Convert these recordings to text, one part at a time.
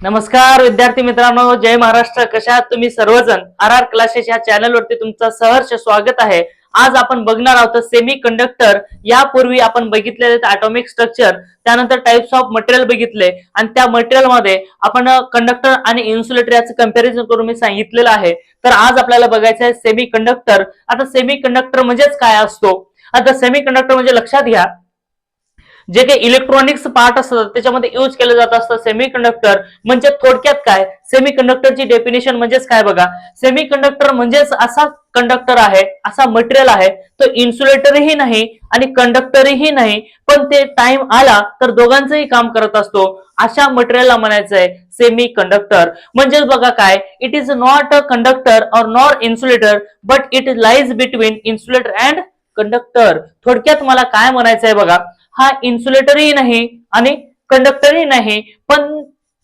नमस्कार विद्यार्थी मित्रांनो, जय महाराष्ट्र. कशा आहात तुम्ही सर्वजण? आर आर क्लासेस या चॅनल वरती तुमचं सहर्ष स्वागत आहे. आज आपण बघणार आहोत सेमी कंडक्टर. यापूर्वी आपण बघितलेले ॲटॉमिक स्ट्रक्चर, त्यानंतर टाइप्स ऑफ मटेरियल बघितले आणि त्या मटेरियल मध्ये आपण कंडक्टर आणि इन्सुलेटर याचं कंपॅरिझन करून मी सांगितलेलं आहे. तर आज आपल्याला बघायचं आहे सेमी कंडक्टर. आता सेमी कंडक्टर म्हणजेच काय असतो? आता सेमी कंडक्टर म्हणजे लक्षात घ्या, जे काही इलेक्ट्रॉनिक्स पार्ट असतात त्याच्यामध्ये यूज केलं जात असतं सेमी कंडक्टर. म्हणजे थोडक्यात काय, सेमी कंडक्टरची डेफिनेशन म्हणजेच काय बघा. सेमी कंडक्टर म्हणजेच असा कंडक्टर आहे, असा मटेरियल आहे, तो इन्सुलेटरही नाही आणि कंडक्टरही नाही, पण ते टाइम आला तर दोघांचंही काम करत असतो. अशा मटेरियलला म्हणायचं आहे सेमी कंडक्टर. म्हणजेच बघा काय, it is not a conductor और nor insulator but it lies between insulator and conductor. थोडक्यात मला काय म्हणायचं आहे बघा, हा इन्सुलेटरही नाही आणि कंडक्टरही नाही, पण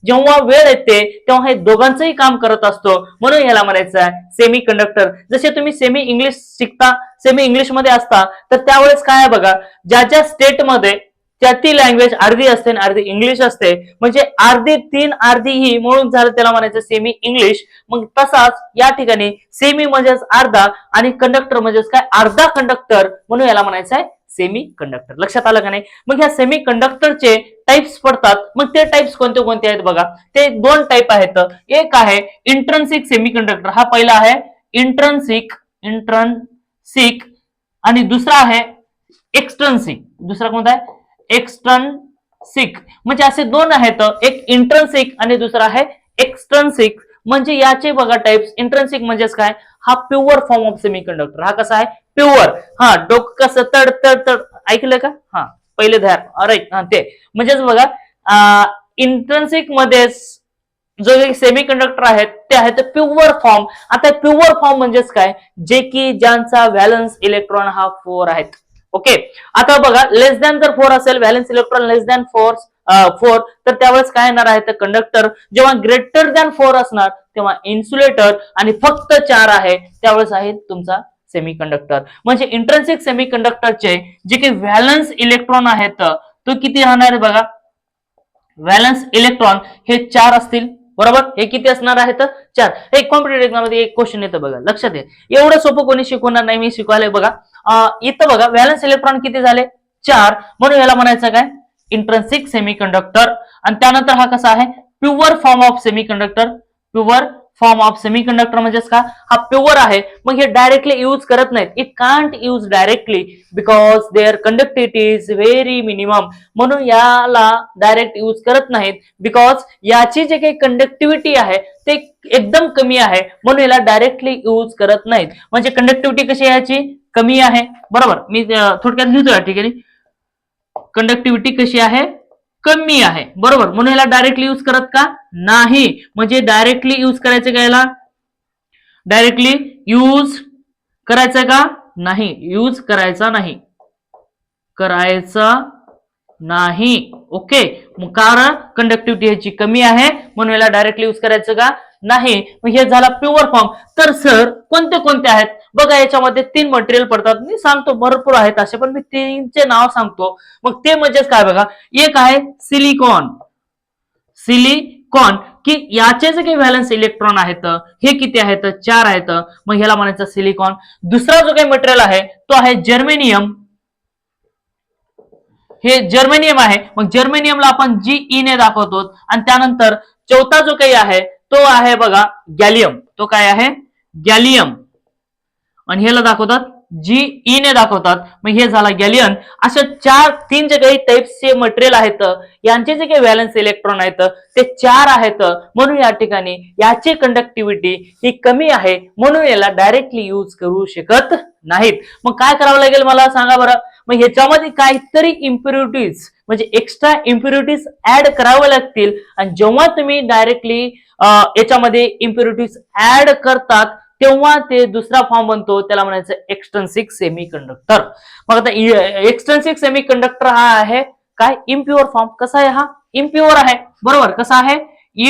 जेव्हा वेळ येते तेव्हा हे दोघांचंही काम करत असतो, म्हणून याला म्हणायचं आहे सेमी कंडक्टर. जसे तुम्ही सेमी इंग्लिश शिकता, सेमी इंग्लिश मध्ये असता, तर त्यावेळेस काय आहे बघा, ज्या ज्या स्टेटमध्ये त्या ती लँग्वेज अर्धी असते आणि अर्धी इंग्लिश असते, म्हणजे अर्धी तीन अर्धी ही म्हणून झालं, त्याला म्हणायचं सेमी इंग्लिश. मग तसाच या ठिकाणी सेमी म्हणजेच अर्धा आणि कंडक्टर म्हणजेच काय, अर्धा कंडक्टर, म्हणून याला म्हणायचं आहे सेमी कंडक्टर. लक्षात आलं का नाही? मग ह्या सेमी कंडक्टरचे टाइप्स पडतात. मग ते टाइप्स कोणते कोणते आहेत बघा. ते दोन टाइप आहेत. एक आहे इंट्रिन्सिक सेमी कंडक्टर, हा पहिला आहे इंट्रिन्सिक आणि दुसरा आहे एक्सट्रिन्सिक. दुसरा कोणता आहे? एक्सट्रिन्सिक. म्हणजे असे दोन आहेत, एक इंट्रिन्सिक आणि दुसरा आहे एक्सट्रिन्सिक. म्हणजे याचे बघा टाइप्स. इंट्रिन्सिक म्हणजेच काय, हा pure form of semi conductor. हा कसा आहे? प्युअर. हा, डोकं कसं तड तड तड ऐकलं का? हा, पहिले ध्यान. राईट. हा, ते म्हणजेच बघा, इंट्रिन्सिक मध्ये जो सेमी कंडक्टर आहेत ते आहेत प्युअर फॉर्म. आता प्युअर फॉर्म म्हणजेच काय, जे की ज्यांचा व्हॅलन्स इलेक्ट्रॉन हा 4 आहेत. ओके. आता बघा, लेस दॅन जर 4 असेल, व्हॅलन्स इलेक्ट्रॉन लेस दॅन 4, तर त्यावेळेस काय येणार आहे? तर कंडक्टर. जेव्हा ग्रेटर दॅन 4 असणार तेव्हा इन्सुलेटर, आणि फक्त 4 आहे त्यावेळेस आहे तुमचा सेमी कंडक्टर. म्हणजे इंट्रिन्सिक सेमी कंडक्टरचे जे काही व्हॅलन्स इलेक्ट्रॉन आहेत तो किती राहणार आहे बघा. व्हॅलन्स इलेक्ट्रॉन हे 4 असतील, बरोबर. हे किती असणार आहेत? 4. एक कॉम्पिटेटिव्ह एक्झाम मध्ये एक क्वेश्चन येतं बघा, लक्षात घ्या. एवढं सोपं कोणी शिकवणार नाही, मी शिकवायला बघा. इथं बघा, व्हॅलन्स इलेक्ट्रॉन किती झाले? 4. म्हणून याला म्हणायचं काय? Intrinsic semi conductor. आणि त्यानंतर हा कसा आहे? Pure form of semi conductor. Pure form of semi conductor म्हणजेच का, हा प्युअर आहे. मग हे डायरेक्टली यूज करत नाहीत. It can't use directly because there conductivity is very minimum. म्हणून याला डायरेक्ट यूज करत नाहीत, बिकॉज याची जे काही कंडक्टिव्हिटी आहे ते एकदम कमी आहे, म्हणून याला डायरेक्टली यूज करत नाहीत. म्हणजे कंडक्टिव्हिटी कशी आहे याची? कमी आहे, बरोबर. मी थोडक्यात लिहितो या ठिकाणी, कंडक्टिव्हिटी कशी आहे? कमी आहे, बरोबर. म्हणून याला डायरेक्टली यूज करत का नाही. म्हणजे डायरेक्टली यूज करायचं का याला? डायरेक्टली यूज करायचं का नाही? यूज करायचा नाही, करायचा नाही. ओके. कारण कंडक्टिव्हिटी ह्याची कमी आहे, म्हणून याला डायरेक्टली यूज करायचं का नाही. मग हे झाला प्युअर फॉर्म. तर सर कोणते कोणते आहेत बघा, याच्यामध्ये 3 मटेरियल पडतात. मी सांगतो भरपूर आहेत असे, पण मी 3चे नाव सांगतो. मग ते म्हणजेच काय बघा, एक आहे सिलिकॉन. सिलिकॉन, की याचे जे काही व्हॅलन्स इलेक्ट्रॉन आहेत हे किती आहेत? 4 आहेत. मग ह्याला म्हणायचं सिलिकॉन. दुसरा जो काही मटेरियल आहे तो आहे जर्मेनियम. हे जर्मेनियम आहे. मग जर्मेनियमला आपण Ge ने दाखवतो. आणि त्यानंतर चौथा जो काही आहे तो आहे बघा गॅलियम. तो काय आहे? गॅलियम. आणि ह्याला दाखवतात Ge ने दाखवतात. मग हे झाला गॅलियन. अशा 3 जे काही टाइप्सचे मटेरियल आहेत, यांचे जे काही व्हॅलन्स इलेक्ट्रॉन आहेत ते 4 आहेत. म्हणून या ठिकाणी याची कंडक्टिव्हिटी ही कमी आहे, म्हणून याला डायरेक्टली यूज करू शकत नाहीत. मग काय करावं लागेल मला सांगा बरं. मग ह्याच्यामध्ये काहीतरी इम्प्युरिटीज म्हणजे एक्स्ट्रा इम्प्युरिटीज ऍड करावे लागतील. आणि जेव्हा तुम्ही डायरेक्टली याच्यामध्ये इम्प्युरिटीज ऍड करतात तेव्हा ते दुसरा फॉर्म बनतो, त्याला म्हणायचं एक्सट्रिन्सिक सेमी कंडक्टर. मग आता एक्सट्रिन्सिक सेमी कंडक्टर हा आहे काय? Impure form. कसा आहे हा? इम्प्युअर आहे, बरोबर. कसा आहे?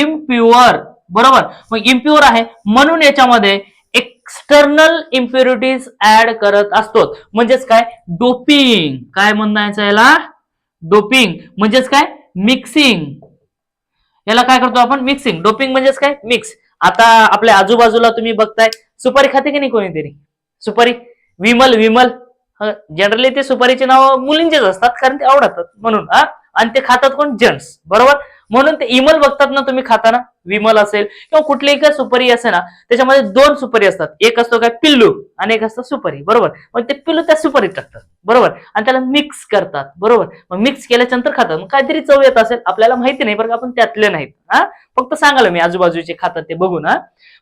इम्प्युअर, बरोबर. मग इम्प्युअर आहे म्हणून याच्यामध्ये एक्सटर्नल इम्प्युरिटीज ऍड करत असतो. म्हणजेच काय? डोपिंग. काय म्हणायचं याला? डोपिंग. म्हणजेच काय? मिक्सिंग. याला काय करतो आपण? मिक्सिंग. डोपिंग म्हणजेच काय? मिक्स. आता आपल्या आजूबाजूला तुम्ही बघताय सुपारी खाते की नाही कोणीतरी? सुपारी, विमल विमल, जनरली ते सुपारीचे नाव मुलींचेच असतात कारण ते आवडतात म्हणून. आणि ते खातात कोण? जेंट्स, बरोबर. म्हणून ते इमल बघतात ना तुम्ही खाताना, विमल असेल किंवा कुठलीही काय सुपारी असेल ना, त्याच्यामध्ये दोन सुपारी असतात. एक असतो काय? पिल्लू, आणि एक असतं सुपारी, बरोबर. मग ते पिल्लू त्या सुपारीत टाकतात, बरोबर, आणि त्याला मिक्स करतात, बरोबर. मग मिक्स केल्याच्या नंतर खातात. मग काहीतरी चव येत असेल, आपल्याला माहिती नाही बरं, आपण त्यातले नाहीत. फक्त सांगायला मी आजूबाजूचे खातात ते बघून.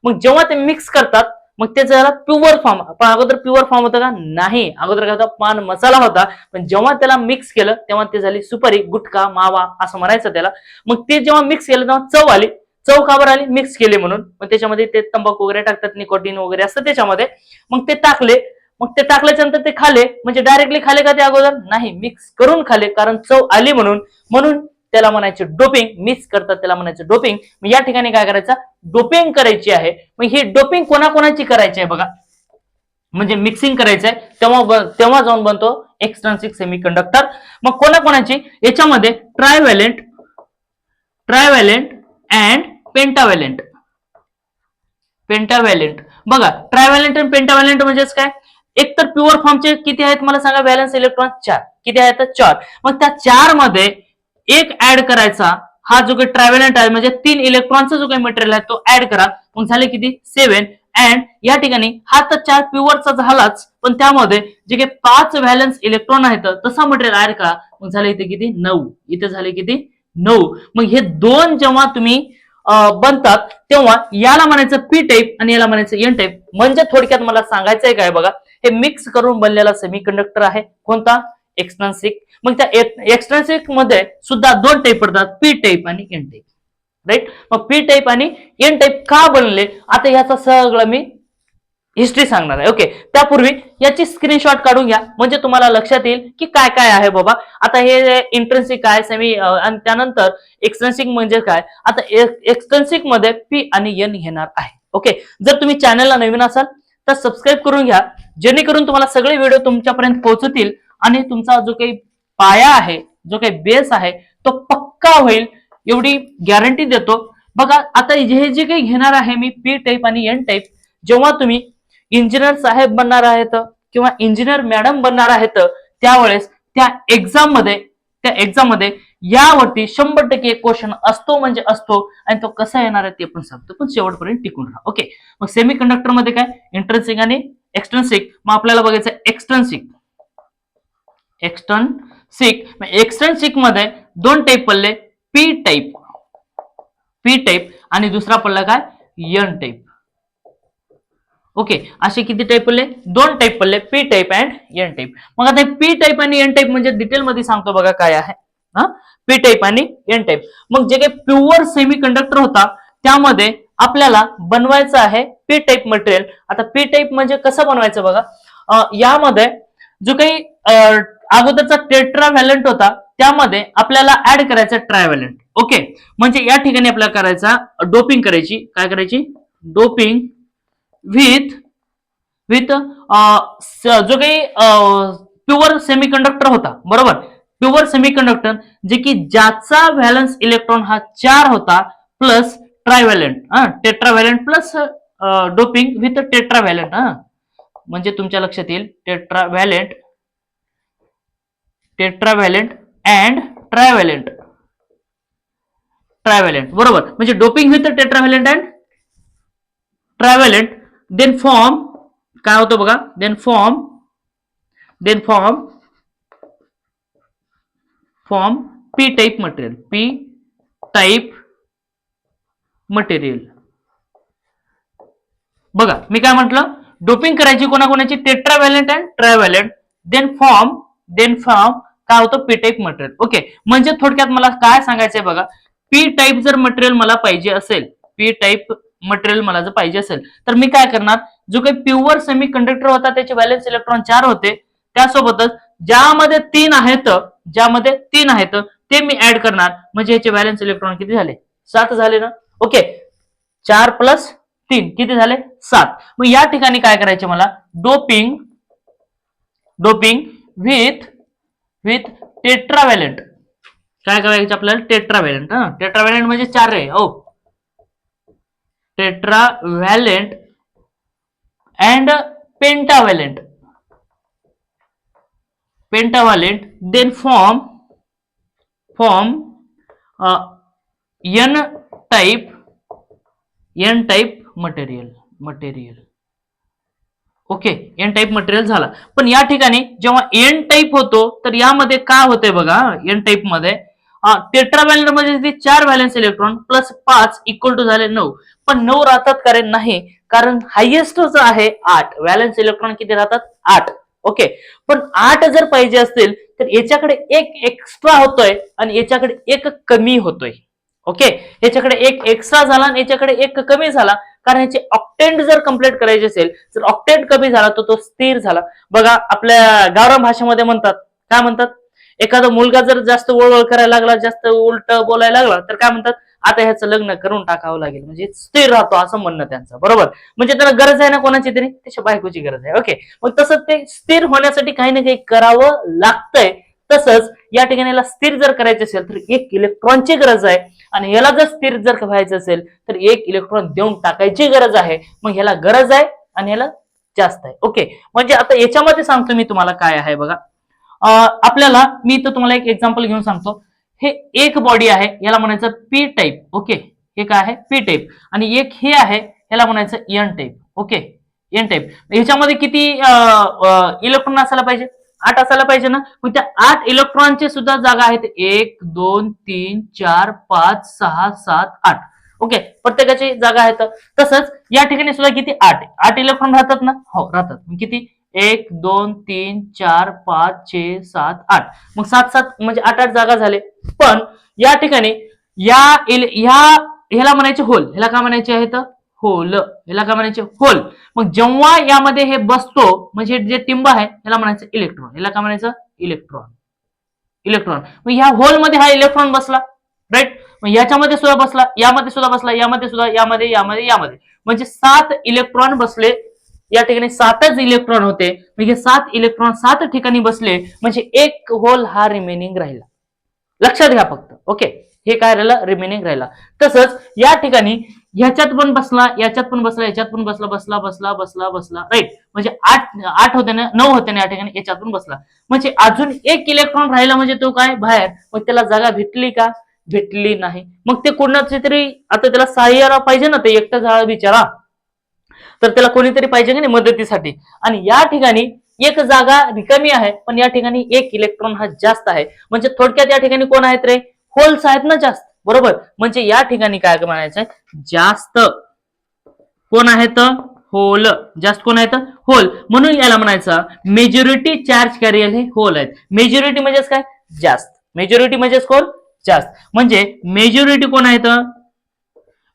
मग जेव्हा ते मिक्स करतात, मग ते जरा प्युअर फॉर्म. पण अगोदर प्युअर फॉर्म होता का? नाही, अगोदर काय होता? पान मसाला होता. पण जेव्हा त्याला मिक्स केलं तेव्हा ते झाली सुपारी, गुटखा, मावा असं म्हणायचं त्याला. मग ते जेव्हा मिक्स केलं तेव्हा चव आली. चव का बरं आली? मिक्स केले म्हणून. मग त्याच्यामध्ये ते तंबाखू वगैरे टाकतात, निकोटीन वगैरे असतं त्याच्यामध्ये. मग ते टाकले. मग ते टाकल्याच्या नंतर ते खाले. म्हणजे डायरेक्टली खाले का ते अगोदर? नाही, मिक्स करून खाले, कारण चव आली म्हणून. म्हणून त्याला म्हणायचे डोपिंग. मिक्स करतात त्याला म्हणायचं डोपिंग. मग या ठिकाणी काय करायचं? डोपिंग करायची आहे. मग ही डोपिंग कोणाकोणाची करायची आहे बघा, म्हणजे मिक्सिंग करायचंय तेव्हा जाऊन बनतो एक्सट्रिन्सिक सेमीकंडक्टर. मग कोणाकोणाची? याच्यामध्ये ट्रायव्हॅलेंट, ट्रायव्हॅलेंट अँड पेंटाव्हॅलेंट. पेंटाव्हॅलेंट बघा, ट्रायव्हॅलेंट आणि पेंटाव्हॅलेंट म्हणजेच काय? एक तर प्युअर फॉर्मचे किती आहेत मला सांगा? Valence electron 4. किती आहेत? 4. मग त्या 4 मध्ये एक ऍड करायचा. हा जो काही ट्रायव्हॅलेंट आहे म्हणजे 3 इलेक्ट्रॉनचा जो काही मटेरियल आहे तो ऍड करा. मग झाले किती? 7. अँड या ठिकाणी हा तर 4 प्युअरचा झालाच, पण त्यामध्ये जे काही 5 व्हॅलन्स इलेक्ट्रॉन आहेत तसा मटेरियल ऍड करा. मग झाले इथे किती? 9. इथे झाले किती? 9. मग हे दोन जेव्हा तुम्ही बनतात तेव्हा याला म्हणायचं पी टाईप आणि याला म्हणायचं एन टाईप. म्हणजे थोडक्यात मला सांगायचंय काय बघा, हे मिक्स करून बनलेला सेमीकंडक्टर आहे. कोणता? एक्सट्रिन्सिक. मग त्या एक्सट्रिन्सिक मध्ये सुद्धा दोन टाईप पडतात, पी टाईप आणि एन टाईप. राईट. मग पी टाईप आणि एन टाईप का बनले, आता ह्याचा सगळं मी हिस्ट्री सांगणार आहे. ओके, त्यापूर्वी याची स्क्रीनशॉट काढून घ्या म्हणजे तुम्हाला लक्षात येईल की काय काय आहे बाबा. आता हे इंट्रिन्सिक काय, सेमी, आणि त्यानंतर एक्सट्रिन्सिक म्हणजे काय. आता एक्सट्रिन्सिक मध्ये पी आणि एन घेणार आहे. ओके, जर तुम्ही चॅनलला नवीन असाल तर सबस्क्राईब करून घ्या, जेणेकरून तुम्हाला सगळे व्हिडिओ तुमच्यापर्यंत पोहोचतील आणि तुमचा जो काही पाया आहे, जो काही बेस आहे तो पक्का होईल, एवढी गॅरंटी देतो. बघा, आता हे जे काही घेणार आहे मी पी टाईप आणि एन टाईप, जेव्हा तुम्ही इंजिनियर साहेब बनणार आहेत किंवा इंजिनियर मॅडम बनणार आहेत त्यावेळेस त्या एक्झाम मध्ये यावरती 100% क्वेश्चन असतो म्हणजे असतो. आणि तो कसा येणार आहे ते पण सांगतो, पण शेवटपर्यंत टिकून राहा. ओके, मग सेमी कंडक्टर मध्ये काय? इंट्रिन्सिक आणि एक्सट्रिन्सिक. मग आपल्याला बघायचं एक्सट्रिन्सिक. एक्सट्रिन्सिक मध्ये दोन टाईप पडले, पी टाईप, आणि दुसरा पडला काय? N type. ओके, असे किती टाईप पडले? दोन टाईप पडले, P type and N type. मग आता पी टाईप आणि एन टाईप म्हणजे डिटेल मध्ये सांगतो बघा काय आहे. पी टाईप आणि एन टाईप. मग जे काही प्युअर सेमी कंडक्टर होता त्यामध्ये आपल्याला बनवायचं आहे पी टाईप मटेरियल. आता पी टाईप म्हणजे कसं बनवायचं बघा, यामध्ये जो काही अगोदरचा टेट्राव्हॅलंट होता त्यामध्ये आपल्याला ऍड करायचा ट्रायव्हॅलंट. ओके, म्हणजे या ठिकाणी आपल्याला करायचा डोपिंग करायची. काय करायची? डोपिंग विथ जो काही प्युअर सेमीकंडक्टर होता, बरोबर. प्युअर सेमीकंडक्टर जे की ज्याचा व्हॅलन्स इलेक्ट्रॉन हा 4 होता, plus trivalent, tetravalent plus doping with tetravalent. म्हणजे तुमच्या लक्षात येईल टेट्राव्हॅलंट, अँड ट्रायव्हॅलंट. बरोबर, म्हणजे doping with tetravalent and trivalent. Then form काय होतं बघा, then form P type material. बघा मी काय म्हटलं, डोपिंग करायची कोणाकोणाची? Tetravalent and trivalent. Then form काय होतं? P type material. ओके, म्हणजे थोडक्यात मला काय सांगायचंय बघा, पी टाईप जर मटेरियल मला पाहिजे असेल, तर मी काय करणार? जो काही प्युअर सेमी कंडक्टर होता त्याचे व्हॅलन्स इलेक्ट्रॉन 4 होते, त्यासोबतच ज्यामध्ये 3 आहेत ते मी ऍड करणार. म्हणजे याचे व्हॅलन्स इलेक्ट्रॉन किती झाले? 7 झाले ना. ओके, 4 प्लस 3 किती झाले? 7. मग या ठिकाणी काय करायचे मला? Doping with tetravalent. काय करायचं आपल्याला, टेट्राव्हॅलेंट. टेट्राव्हॅलेंट म्हणजे 4 आहे. Oh, tetravalent and pentavalent. Pentavalent then form n type material. Okay, N type material झाला. पण या ठिकाणी जेव्हा एन टाईप होतो तर यामध्ये काय होतंय बघा, एन टाईप मध्ये टेट्राव्हॅलेंट मध्ये ते 4 valence electron plus 5 equal to झाले 9. पण 9 राहतात कारण नाही, कारण हायेस्ट जो आहे 8 व्हॅलेन्स इलेक्ट्रॉन किती राहतात, 8. ओके, पण 8 जर पाहिजे असतील तर याच्याकडे एक एक्स्ट्रा होतोय आणि याच्याकडे एक कमी होतोय. ओके, याच्याकडे एक एक्स्ट्रा झाला आणि याच्याकडे एक कमी झाला, कारण याचे ऑक्टेंट जर कंप्लीट करायचे असेल तर ऑक्टेंट कमी झाला तर तो स्थिर झाला. बघा आपल्या गावरान भाषेमध्ये म्हणतात, काय म्हणतात, एखादा मुलगा जर जास्त वळवळ करायला लागला, जास्त उलट बोलायला लागला तर काय म्हणतात, आता ह्याचं लग्न करून टाकावं लागेल, म्हणजे स्थिर राहतो असं म्हणणं त्यांचं. बरोबर, म्हणजे त्याला गरज आहे ना कोणाची तरी, त्याच्या बायकोची गरज आहे. ओके, मग तसंच ते स्थिर होण्यासाठी काही ना काही करावं लागतंय. तसंच या ठिकाणी याला स्थिर जर करायचं असेल तर एक इलेक्ट्रॉनची गरज आहे, आणि याला जर स्थिर जर व्हायचं असेल तर एक इलेक्ट्रॉन देऊन टाकायची गरज आहे. मग ह्याला गरज आहे आणि ह्याला जास्त आहे. ओके, म्हणजे आता याच्यामध्ये सांगतो मी तुम्हाला काय आहे बघा. आपल्याला मी तर तुम्हाला एक एक्झाम्पल घेऊन सांगतो. हे एक बॉडी आहे, याला म्हणायचं पी टाईप. ओके, हे काय आहे, पी टाईप. आणि एक हे आहे, याला म्हणायचं N type. Okay, N type. ह्याच्यामध्ये किती इलेक्ट्रॉन असायला पाहिजे, 8 असायला पाहिजे ना. मग त्या 8 इलेक्ट्रॉनचे सुद्धा जागा आहेत 1 2 3 4 5 6 7 8. ओके, प्रत्येकाची जागा आहेत. तसंच या ठिकाणी सुद्धा किती, 8 इलेक्ट्रॉन राहतात ना, हो राहतात. किती, 1 2 3 4 5 6 7 8. मग 7 7 म्हणजे 8 जागा झाले. पण या ठिकाणी ह्याला म्हणायचे होल, ह्याला काय म्हणायचे आहेत, होल. ह्याला काय म्हणायचे, होल. मग जेव्हा यामध्ये हे बसतो, म्हणजे जे टिंब आहे ह्याला म्हणायचं इलेक्ट्रॉन. ह्याला काय म्हणायचं, इलेक्ट्रॉन. मग ह्या होल मध्ये हा इलेक्ट्रॉन बसला, राईट. मग याच्यामध्ये सुद्धा बसला, यामध्ये सुद्धा बसला, यामध्ये सुद्धा, यामध्ये, म्हणजे 7 इलेक्ट्रॉन बसले. या ठिकाणी 7च इलेक्ट्रॉन होते. म्हणजे 7 इलेक्ट्रॉन 7 ठिकाणी बसले, म्हणजे एक होल हा रिमेनिंग राहिला. लक्षात घ्या फक्त. ओके, हे काय राहिलं, रिमेनिंग राहिला. तसंच या ठिकाणी ह्याच्यात पण बसला, याच्यात पण बसला, याच्यात पण बसला, राईट. म्हणजे 8 होते ना, 9 होते ना या ठिकाणी, याच्यात पण बसला. म्हणजे अजून एक इलेक्ट्रॉन राहिला, म्हणजे तो काय बाहेर. मग त्याला जागा भेटली का, भेटली नाही. मग ते कोणाचे तरी आता त्याला सहाय्याला पाहिजे ना, ते एकटा झाला बिचारा, तर त्याला कोणीतरी पाहिजे की नाही मदतीसाठी. आणि या ठिकाणी एक जागा रिकामी आहे, पण या ठिकाणी एक इलेक्ट्रॉन हा जास्त आहे. म्हणजे थोडक्यात या ठिकाणी कोण आहेत रे, होल्स आहेत ना जास्त. बरोबर, म्हणजे या ठिकाणी काय म्हणायचं, जास्त कोण आहेत, होल. जास्त कोण आहेत, होल. म्हणून याला म्हणायचं मेजॉरिटी चार्ज कॅरियर हे होल आहेत. मेजॉरिटी म्हणजेच काय, जास्त. मेजॉरिटी म्हणजेच कोण, जास्त. म्हणजे मेजॉरिटी कोण आहेत,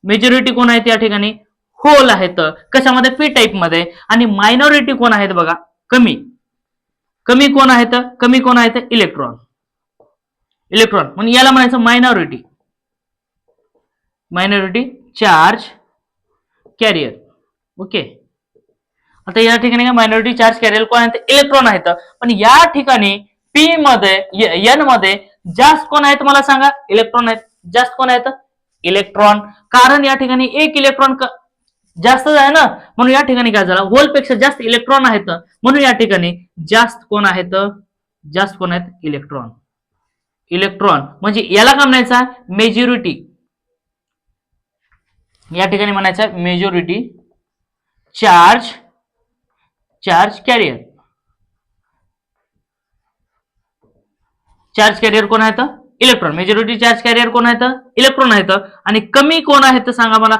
मेजॉरिटी कोण आहेत या ठिकाणी, होल आहेत. कशामध्ये, पी टाईप मध्ये. आणि मायनॉरिटी कोण आहेत बघा, कमी. कमी कोण आहेत, इलेक्ट्रॉन. म्हणून याला म्हणायचं मायनॉरिटी चार्ज कॅरियर. ओके, आता या ठिकाणी मायनॉरिटी चार्ज कॅरियर कोण आहेत, इलेक्ट्रॉन आहेत. पण या ठिकाणी पी मध्ये, एन मध्ये जास्त कोण आहेत मला सांगा, इलेक्ट्रॉन आहेत. जास्त कोण आहेत, इलेक्ट्रॉन. कारण या ठिकाणी एक इलेक्ट्रॉन जास्त आहे ना, म्हणून या ठिकाणी काय झालं, होल पेक्षा जास्त इलेक्ट्रॉन आहेत. म्हणून या ठिकाणी जास्त कोण आहेत, इलेक्ट्रॉन. म्हणजे याला काय म्हणायचा, मेजॉरिटी. या ठिकाणी म्हणायचा majority charge carrier. Charge carrier कोण आहेत, इलेक्ट्रॉन. मेजॉरिटी चार्ज कॅरियर कोण आहेत, इलेक्ट्रॉन आहेत. आणि कमी कोण आहेत सांगा मला,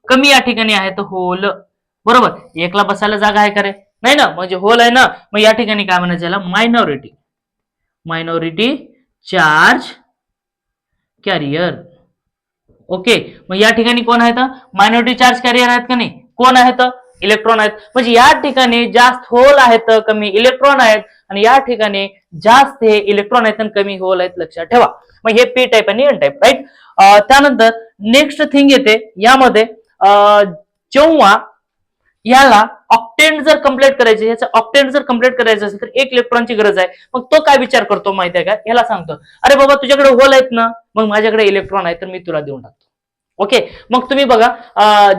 कमी या ठिकाणी आहेत, होल. बरोबर, एकला बसायला जागा आहे का रे, नाही ना, म्हणजे होल आहे ना. मग या ठिकाणी काय म्हणायचं, याला मायनॉरिटी चार्ज कॅरियर. ओके, मग या ठिकाणी कोण आहेत, मायनॉरिटी चार्ज कॅरियर आहेत का नाही, कोण आहेत, इलेक्ट्रॉन आहेत. म्हणजे या ठिकाणी जास्त होल आहेत, कमी इलेक्ट्रॉन आहेत. आणि या ठिकाणी जास्त हे इलेक्ट्रॉन आहेत आणि कमी होल आहेत, लक्षात ठेवा. मग हे पी टाईप आणि एन टाईप, राईट. त्यानंतर नेक्स्ट थिंग येते यामध्ये, जेव्हा याला ऑक्टेट ऑक्टेंट जर कंप्लीट करायचे, ह्याचं ऑक्टेंट जर कंप्लीट करायचं असेल तर 1 इलेक्ट्रॉनची गरज आहे. मग तो काय विचार करतो माहिती आहे का, याला सांगतो अरे बाबा तुझ्याकडे होल आहेत ना, मग माझ्याकडे इलेक्ट्रॉन आहे तर मी तुला देऊन टाकतो. ओके, मग तुम्ही बघा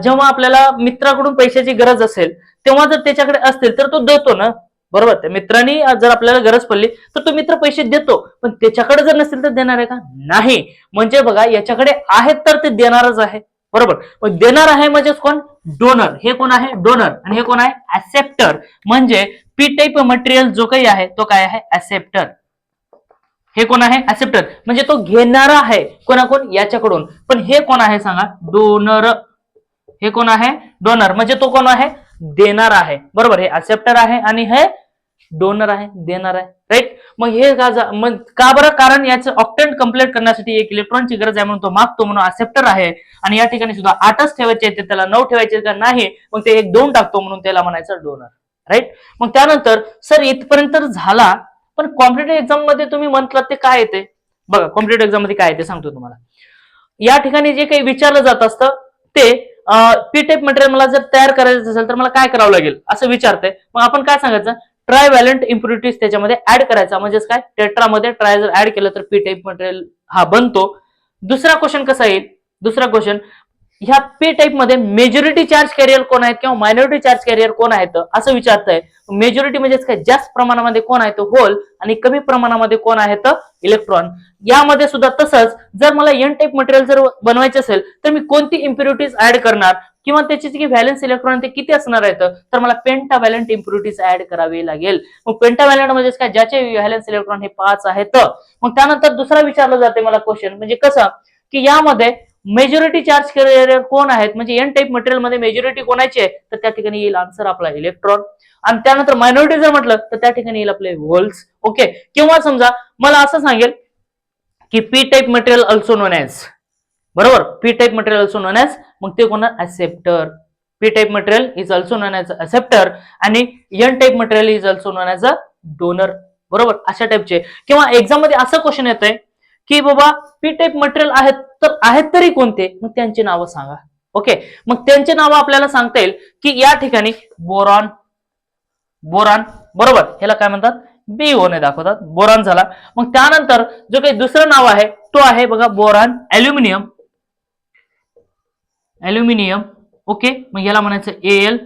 जेव्हा आपल्याला मित्राकडून पैशाची गरज असेल तेव्हा जर त्याच्याकडे असतील तर तो देतो ना, बरोबर. त्या मित्रांनी जर आपल्याला गरज पडली तर तो मित्र पैसे देतो, पण त्याच्याकडे जर नसेल तर देणार आहे का, नाही. म्हणजे बघा याच्याकडे आहेत तर ते देणारच आहे, बरोबर. मग देणार आहे म्हणजे कोण, डोनर. हे कोण आहे, डोनर. आणि हे कोण आहे, ऍक्सेप्टर. म्हणजे पी टाईप मटेरियल जो काही आहे तो काय आहे, ऍक्सेप्टर. हे कोण आहे, ऍक्सेप्टर. म्हणजे तो घेणारा आहे कोणाकडून, याच्याकडून. पण हे कोण आहे सांगा, डोनर. हे कोण आहे, डोनर. म्हणजे तो कोण आहे, देणार आहे, बरोबर. हे ऍक्सेप्टर आहे आणि हे डोनर आहे, देणार आहे, राईट. मग हे का बरं, कारण याचं ऑक्टेंट कंप्लीट करण्यासाठी 1 इलेक्ट्रॉनची गरज आहे म्हणून तो मागतो, म्हणून ऍक्सेप्टर आहे. आणि या ठिकाणी सुद्धा 8च ठेवायचे ते त्याला 9 ठेवायचे का नाही, मग ते 1 2 टाकतो म्हणून त्याला म्हणायचं डोनर, राईट. मग त्यानंतर सर इथपर्यंत झाला, पण कॉम्पिटेटिव्ह एक्झाम मध्ये तुम्ही म्हटलं ते काय येते बघा. कॉम्पिटेटिव्ह एक्झाम मध्ये काय येते सांगतो तुम्हाला. या ठिकाणी जे काही विचारलं जात असतं ते पी टाईप मटेरियल मला जर तयार करायचं असेल तर मला काय करावं लागेल असं विचारतंय. मग आपण काय सांगायचं, ट्रायव्हॅलंट इम्प्युरिटीज त्याच्यामध्ये ऍड करायचा. म्हणजेच काय, टेट्रामध्ये ट्राय जर ऍड केलं तर पी टाईप मटेरियल हा बनतो. दुसरा क्वेश्चन कसा येईल, दुसरा क्वेश्चन, ह्या पी टाईप मध्ये मेजॉरिटी चार्ज कॅरियर कोण आहेत किंवा मायनॉरिटी चार्ज कॅरियर कोण आहेत असं विचारतंय. मेजॉरिटी म्हणजेच काय, जास्त प्रमाणामध्ये कोण आहे तो होल आणि कमी प्रमाणामध्ये कोण आहेत इलेक्ट्रॉन. यामध्ये सुद्धा तसंच, जर मला एन टाईप मटेरियल जर बनवायचे असेल तर मी कोणती इम्प्युरिटीज ऍड करणार किंवा त्याची जी व्हॅलेन्स इलेक्ट्रॉन ते किती असणार आहेत, तर मला पेंटाव्हॅलंट इम्प्युरिटीज ऍड करावी लागेल. मग पेंटाव्हॅलंट म्हणजे काय, ज्याचे व्हॅलेन्स इलेक्ट्रॉन हे 5 आहेत. मग त्यानंतर दुसरा विचारलं जाते मला क्वेश्चन, म्हणजे कसं की यामध्ये मेजॉरिटी चार्ज कॅरियर कोण आहेत, म्हणजे एन टाईप मटेरियल मध्ये मेजॉरिटी कोणाची आहे, तर त्या ठिकाणी येईल आन्सर आपला इलेक्ट्रॉन. आणि त्यानंतर मायनॉरिटी जर म्हटलं तर त्या ठिकाणी येईल आपले होल्स. ओके, किंवा समजा मला असं सांगेल की P type material also known as, बरोबर, P type material also known as, मग ते कोण, acceptor. P type material is also known as acceptor आणि N type material is also known as a donor, बरोबर. अशा टाईपचे. किंवा एक्झाम मध्ये असं क्वेश्चन येतंय की बाबा पी टाईप मटेरियल आहेत तर आहेत तरी कोणते, मग त्यांची नावं सांगा. ओके, मग त्यांची नावं आपल्याला सांगता येईल की या ठिकाणी बोरॉन, बोरॉन, बरोबर. ह्याला काय म्हणतात, BO ने दाखवतात, बोरॉन झाला. मग त्यानंतर जो काही दुसरं नाव आहे तो आहे बघा बोरॉन ऍल्युमिनियम, ऍल्युमिनियम. ओके, मग याला म्हणायचं AL,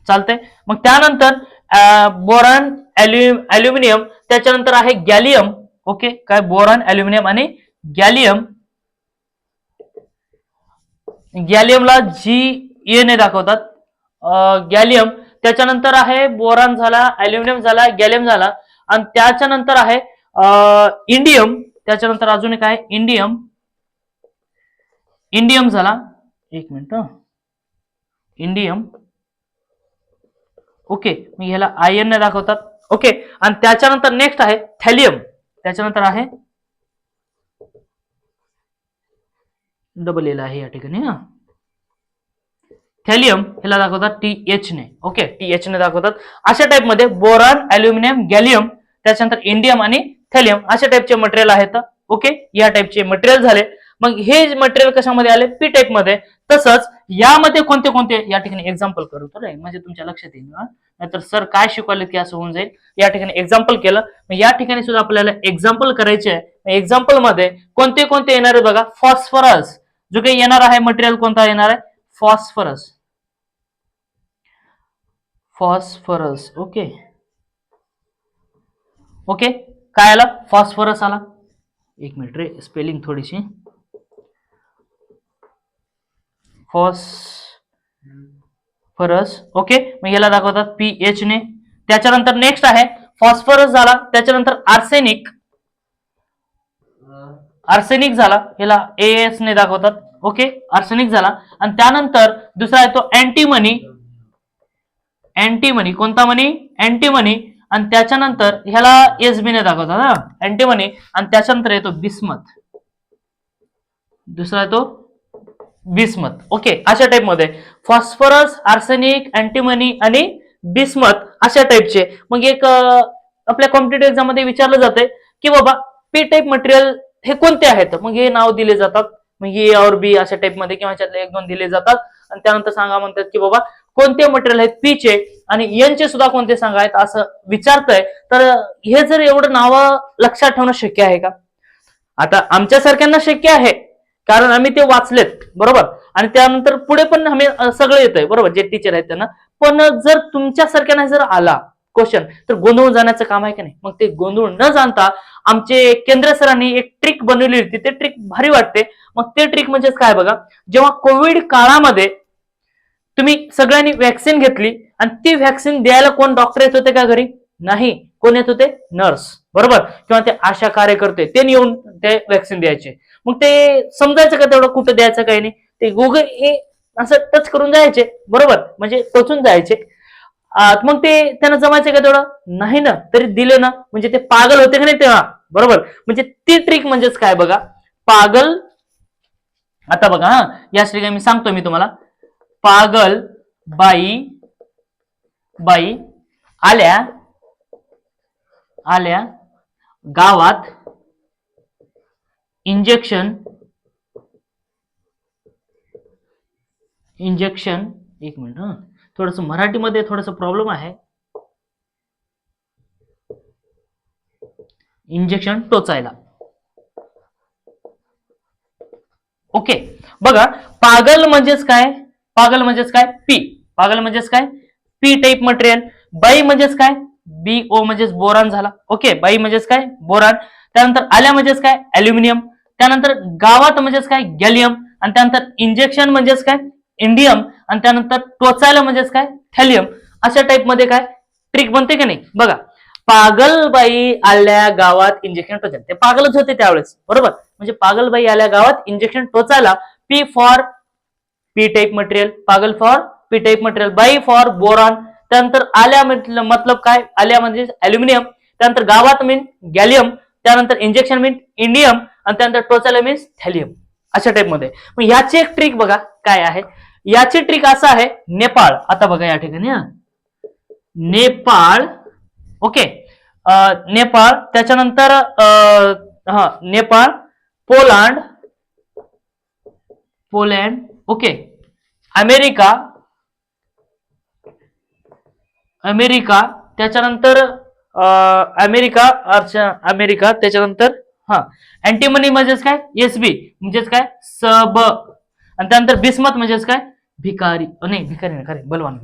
चालतंय. मग त्यानंतर बोरॉन ऍल्युमिनियम, त्याच्यानंतर आहे गॅलियम. ओके, काय, बोरॉन ऍल्युमिनियम आणि गॅलियम. गॅलियमला GA ने दाखवतात, गॅलियम. त्याच्यानंतर आहे बोरॉन झाला, ऍल्युमिनियम झाला, गॅलियम झाला. आणि त्याच्यानंतर आहे इंडियम. त्याच्यानंतर अजून एक आहे इंडियम, इंडियम झाला. एक मिनिट, इंडियम. ओके, मग ह्याला IN ने दाखवतात. ओके, आणि त्याच्यानंतर नेक्स्ट आहे थॅलियम. त्याच्यानंतर आहे डबल एल आहे या ठिकाणी ना, थॅलियम. ह्याला दाखवतात TH ने. ओके, TH ने दाखवतात. अशा टाइप मध्ये बोरॉन, ऍल्युमिनियम, गॅलियम, त्याच्यानंतर इंडियम आणि थॅलियम अशा टाइपचे मटेरियल आहेत. ओके, या टाइपचे मटेरियल झाले. मग हे मटेरियल कशामध्ये आले, पी टाइप मध्ये. तसंच यामध्ये कोणते कोणते, या ठिकाणी एक्झाम्पल करू तर म्हणजे तुमच्या लक्षात येईल, नाहीतर सर काय शिकवले की असं होऊन जाईल. या ठिकाणी एक्झाम्पल केलं. मग या ठिकाणी सुद्धा आपल्याला एक्झाम्पल करायचे आहे. एक्झाम्पल मध्ये कोणते कोणते येणार आहे बघा. फॉस्फरस, जो काही येणार आहे मटेरियल कोणता येणार आहे, फॉस्फरस, फॉस्फरस. ओके, ओके, काय आला, फॉस्फरस आला. एक मिनिट रे, स्पेलिंग थोडीशी, फॉस्फरस. ओके, मग याला दाखवतात PH ने. त्याच्यानंतर नेक्स्ट आहे फॉस्फरस झाला. त्याच्यानंतर आर्सेनिक, आर्सेनिक झाला, याला AS ने दाखवतात. ओके, आर्सेनिक झाला. आणि त्यानंतर दुसरा आहे तो अँटीमनी, अँटीमनी, कोणता मनी, अँटीमनी. आणि त्याच्यानंतर ह्याला SB ने दाखवतात ना, अँटीमनी. आणि त्याच्यानंतर येतो बिस्मथ, दुसरा येतो बिस्मथ. ओके, अशा टाइप मध्ये फॉस्फरस, आर्सेनिक, अँटीमनी आणि बिस्मथ अशा टाइपचे. मग एक आपल्या कॉम्पिटेटिव्ह एक्झाम मध्ये विचारलं जाते की बाबा पी टाइप मटेरियल हे कोणते आहेत, मग हे नाव दिले जातात. मग A और B अशा टाइप मध्ये किंवा त्यातले 1 2 दिले जातात. आणि त्यानंतर सांगा म्हणतात की बाबा कोणते मटेरियल आहेत पी चे आणि एन चे सुद्धा कोणते सांगायत असं विचारतंय, तर हे जर एवढं नावं लक्षात ठेवणं शक्य आहे का? आता आमच्यासारख्यांना शक्य आहे, कारण आम्ही ते वाचलेत बरोबर, आणि त्यानंतर पुढे पण आम्ही सगळं येतंय बरोबर, जे टीचर आहेत त्यांना. पण जर तुमच्यासारख्यांना जर आला क्वेश्चन तर गोंधळून जाण्याचं काम आहे की नाही? मग ते गोंधळून न जाणता आमचे केंद्र सरांनी एक ट्रिक बनवली होती, ते ट्रिक भारी वाटते. मग ते ट्रिक म्हणजे काय बघा, जेव्हा कोविड काळामध्ये तुम्ही सगळ्यांनी व्हॅक्सिन घेतली आणि ती व्हॅक्सिन द्यायला कोण डॉक्टर येत होते का घरी? नाही. कोण येत होते? नर्स बरोबर, किंवा ते आशा कार्यकर्ते, ते येऊन ते व्हॅक्सिन द्यायचे. मग ते समजायचं का तेवढं कुठं द्यायचं काही नाही, ते गुगल हे असं टच करून जायचे बरोबर, म्हणजे टोचून जायचे. मग ते त्यांना जमायचं का तेवढं? नाही ना, तरी दिले ना, म्हणजे ते पागल होते का नाही तेव्हा बरोबर. म्हणजे ती ट्रिक म्हणजेच काय बघा, पागल. आता बघा हा, या ठिकाणी मी सांगतो मी तुम्हाला, पागल बाई बाई आल्या आल्या गावात इंजेक्शन एक मिनिट हा, थोडस मराठीमध्ये थोडस प्रॉब्लेम आहे. इंजेक्शन टोचायला. ओके बघा, पागल म्हणजेच काय? पागल म्हणजेच काय? पी. पागल म्हणजेच काय? P type material. बाई म्हणजेच काय? BO म्हणजेच बोरान झाला. ओके, बाई म्हणजेच काय? बोरान. त्यानंतर आल्या म्हणजेच काय? ॲल्युमिनियम. त्यानंतर गावात म्हणजेच काय? गॅलियम. आणि त्यानंतर इंजेक्शन म्हणजेच काय? इंडियम. आणि त्यानंतर टोचायला म्हणजेच काय? थॅलियम. अशा टाईप मध्ये काय ट्रिक बनते की नाही बघा. पागलबाई आल्या गावात इंजेक्शन टोचायला, ते पागलच होते त्यावेळेस बरोबर. म्हणजे पागलबाई आल्या गावात इंजेक्शन टोचायला. P for P type material, पागल फॉर पी टाईप मटेरियल, बाई फॉर बोरॉन. त्यानंतर आल्या मतलब काय? आल्या म्हणजे ॲल्युमिनियम. त्यानंतर गावात मीन गॅलियम. त्यानंतर इंजेक्शन मीन इंडियम. आणि त्यानंतर टोचायला मीन्स थॅलियम. अशा टाईप मध्ये. मग याची एक ट्रिक बघा काय आहे. याची ट्रिक असं आहे, नेपाळ. आता बघा या ठिकाणी हा, नेपाळ. ओके, नेपाळ. त्याच्यानंतर हा Nepal, Poland, Poland. Okay, America, America. त्याच्यानंतर अमेरिका, अमेरिका. त्याच्यानंतर हा अँटीमनी म्हणजेच काय? SB म्हणजेच काय? सब. आणि त्यानंतर बिस्मत म्हणजेच काय? भिकारी. नाही भिकारी नाही, खरे बलवान.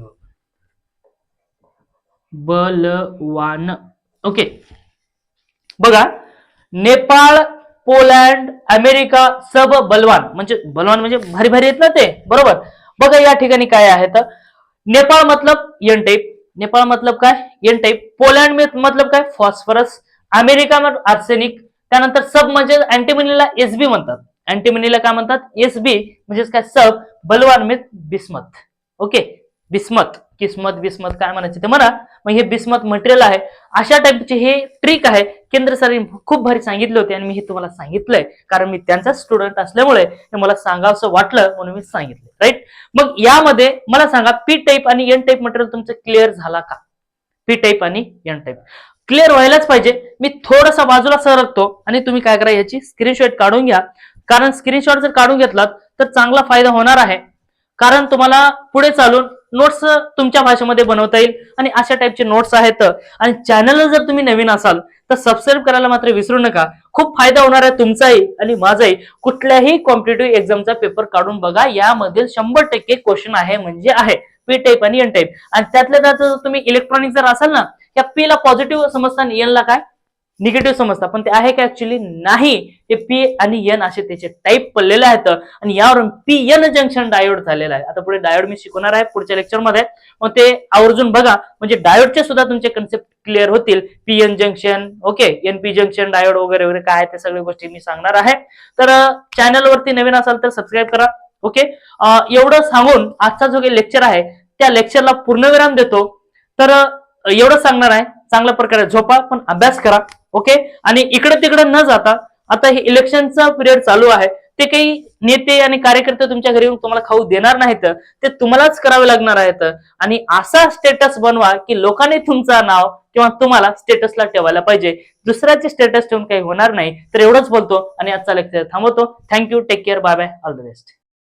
बलवान. ओके बघा, नेपाळ, पोलंड, अमेरिका, सब बलवान. म्हणजे बलवान म्हणजे भारी भारी आहेत ना ते बरोबर. बघा या ठिकाणी काय आहे तर, नेपाळ मतलब एन टाईप. नेपाळ मतलब काय? N type. पोलंड मतलब काय? फॉस्फरस. अमेरिका मतलब आर्सेनिक. त्यानंतर सब म्हणजे अँटीमनीला SB म्हणतात. अँटीमनीला काय म्हणतात? SB म्हणजेच काय? सब. बलवान म्हणजे बिस्मत. ओके, बिस्मत, किस्मत, बिस्मत काय म्हणायचं ते म्हणा. मग हे बिस्मत मटेरियल आहे. अशा टाईपचे हे ट्रिक आहे. केंद्र सरकारने खूप भारी सांगितले होते आणि मी हे तुम्हाला सांगितलंय, कारण मी त्यांचा स्टुडंट असल्यामुळे हे मला सांगावंसं वाटलं म्हणून मी सांगितलं. राईट. मग यामध्ये मला सांगा, पी टाईप आणि एन टाईप मटेरियल तुमचं क्लिअर झाला का? पी टाईप आणि एन टाईप क्लिअर व्हायलाच पाहिजे. मी थोडासा बाजूला सरकतो आणि तुम्ही काय करा, याची स्क्रीनशॉट काढून घ्या. कारण स्क्रीनशॉट जर काढून घेतलात तर चांगला फायदा होणार आहे. कारण तुम्हाला पुढे चालून नोट्स तुमच्या भाषेमध्ये बनवता येईल आणि अशा टाईपचे नोट्स आहेत. आणि चॅनलला जर तुम्ही नवीन असाल तर सबस्क्राईब करायला मात्र विसरू नका. खूप फायदा होणार आहे तुमचाही आणि माझाही. कुठल्याही कॉम्पिटेटिव्ह एक्झामचा पेपर काढून बघा, यामधील 100% क्वेश्चन आहे म्हणजे आहे. पी टाईप आणि एन टाईप. आणि त्यातल्या त्यात तुम्ही इलेक्ट्रॉनिक जर असाल ना, या पी ला पॉझिटिव्ह समजता आणि एन ला काय? निगेटिव्ह समजता. पण ते आहे का? ऍक्च्युली नाही. ते पी आणि एन असे त्याचे टाईप पडलेले आहेत आणि यावरून PN जंक्शन डायोड झालेला आहे. आता पुढे डायोड मी शिकवणार आहे पुढच्या लेक्चरमध्ये, मग ते आवर्जून बघा. म्हणजे डायोडचे सुद्धा तुमचे कन्सेप्ट क्लिअर होतील. PN junction, okay, NP junction diode वगैरे वगैरे काय ते सगळ्या गोष्टी मी सांगणार आहे. तर चॅनलवरती नवीन असाल तर सबस्क्राईब करा. ओके, एवढं सांगून आजचा जो काही लेक्चर आहे त्या लेक्चरला पूर्णविराम देतो. तर एवढं सांगणार आहे, चांगल्या प्रकारे झोपा पण अभ्यास करा. ओके, आणि इकडे तिकडे न जाता, आता हे इलेक्शनचा पिरियड चालू आहे, ते काही नेते आणि कार्यकर्ते तुमच्या घरी येऊन तुम्हाला खाऊ देणार नाहीत, ते तुम्हालाच करावे लागणार आहेत. आणि असा स्टेटस बनवा की लोकांनी तुमचं नाव किंवा तुम्हाला स्टेटसला ठेवायला पाहिजे. दुसऱ्याचे स्टेटस ठेवून काही होणार नाही. तर एवढंच बोलतो आणि आजचा लेक्चर थांबवतो. Thank you, take care, bye bye, all the best.